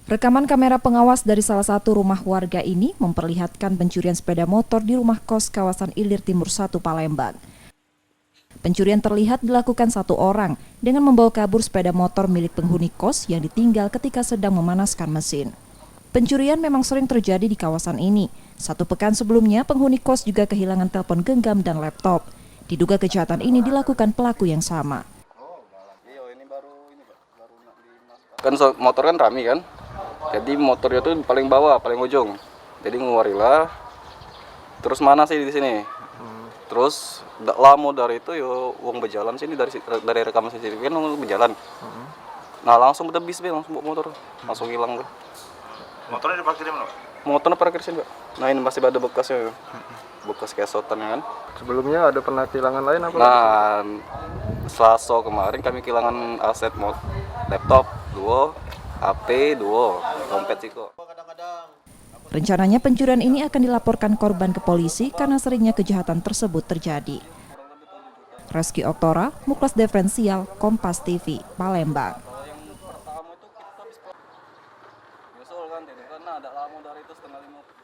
Rekaman kamera pengawas dari salah satu rumah warga ini memperlihatkan pencurian sepeda motor di rumah kos kawasan Ilir Timur 1 Palembang. Pencurian terlihat dilakukan satu orang dengan membawa kabur sepeda motor milik penghuni kos yang ditinggal ketika sedang memanaskan mesin. Pencurian memang sering terjadi di kawasan ini. Satu pekan sebelumnya, penghuni kos juga kehilangan telepon genggam dan laptop. Diduga kejahatan ini dilakukan pelaku yang sama. Kan motor kan rame kan, jadi motornya tuh paling bawah, paling ujung. Jadi ngewarilah. Terus mana sih di sini? Terus lama dari itu yo uang berjalan sini dari rekaman CCTV kan uang berjalan. Nah langsung tebis langsung bawa motor, langsung hilang tuh. Motornya diparkir di mana, Pak? Motornya parkir sini, Pak. Nah ini masih ada bekasnya, bekas kesotan ya kan. Sebelumnya ada pernah kehilangan lain apa? Nah Selasa kemarin kami kehilangan aset laptop 2, HP 2, dompet Ciko. Rencananya pencurian ini akan dilaporkan korban ke polisi karena seringnya kejahatan tersebut terjadi. Reski Oktora, Muklas Diferensial, Kompas TV, Palembang. Nyusul kan, karena ada lama dari itu 4:30.